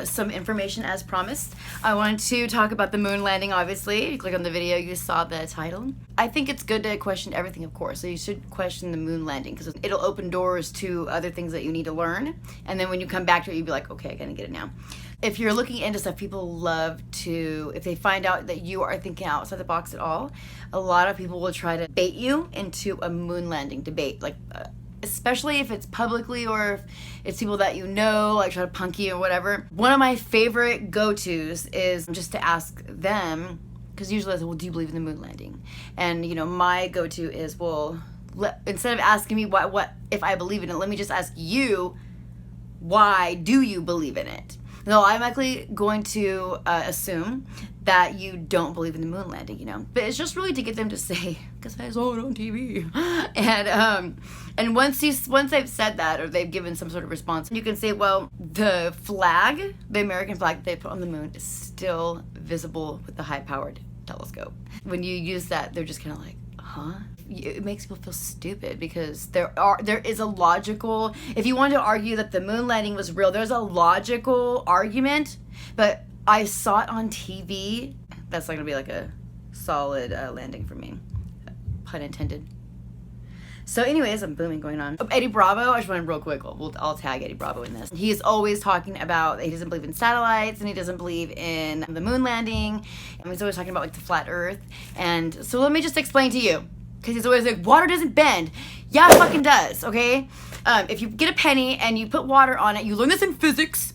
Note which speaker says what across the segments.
Speaker 1: some information as promised. I wanted to talk about the moon landing, obviously. You click on the video, you saw the title. I think it's good to question everything, of course. So you should question the moon landing because it'll open doors to other things that you need to learn. And then when you come back to it, you'll be like, okay, I gotta get it now. If you're looking into stuff, people love to, if they find out that you are thinking outside the box at all, a lot of people will try to bait you into a moon landing debate. Like, especially if it's publicly or if it's people that you know, like try to punk you or whatever. One of my favorite go-tos is just to ask them, because usually I say, well, do you believe in the moon landing? And, you know, my go-to is, well, instead of asking me what if I believe in it, let me just ask you, why do you believe in it? No, I'm actually going to assume that you don't believe in the moon landing, you know. But it's just really to get them to say, because I saw it on TV. And once they've said that or they've given some sort of response, you can say, well, the flag, the American flag that they put on the moon is still visible with the high-powered telescope. When you use that, they're just kind of like, huh? It makes people feel stupid because there is a logical, if you want to argue that the moon landing was real, there's a logical argument, but I saw it on TV. That's not gonna be like a solid landing for me, pun intended. So anyways, I'm booming going on. Eddie Bravo, I just want to real quick, I'll tag Eddie Bravo in this. He's always talking about he doesn't believe in satellites and he doesn't believe in the moon landing. And he's always talking about like the flat earth. And so let me just explain to you. Because he's always like, water doesn't bend. Yeah, it fucking does, okay? If you get a penny and you put water on it, you learn this in physics,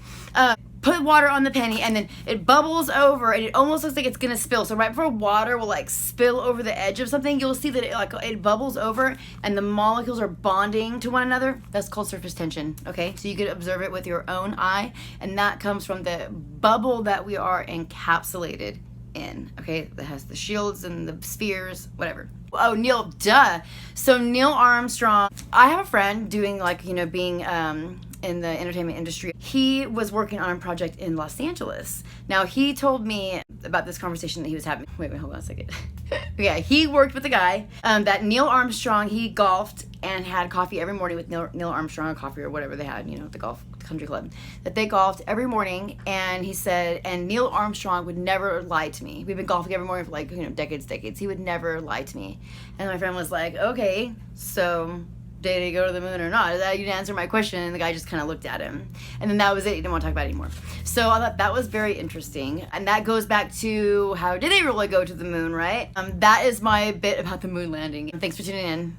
Speaker 1: put water on the penny and then it bubbles over and it almost looks like it's gonna spill. So right before water will like spill over the edge of something, you'll see that it bubbles over and the molecules are bonding to one another. That's called surface tension, okay? So you could observe it with your own eye, and that comes from the bubble that we are encapsulated in, okay? That has the shields and the spheres, whatever. Oh, Neil, duh. So Neil Armstrong, I have a friend doing like, you know, being in the entertainment industry. He was working on a project in Los Angeles. Now he told me about this conversation that he was having. Wait, hold on a second. Yeah, he worked with a guy that Neil Armstrong, he golfed and had coffee every morning with Neil Armstrong, or coffee or whatever they had, you know, the golf country club, that they golfed every morning. And he said, and Neil Armstrong would never lie to me. We've been golfing every morning for like, you know, decades. He would never lie to me. And my friend was like, okay, so did he go to the moon or not? You didn't answer my question. And the guy just kind of looked at him. And then that was it. He didn't want to talk about it anymore. So I thought that was very interesting. And that goes back to how did they really go to the moon, right? That is my bit about the moon landing. Thanks for tuning in.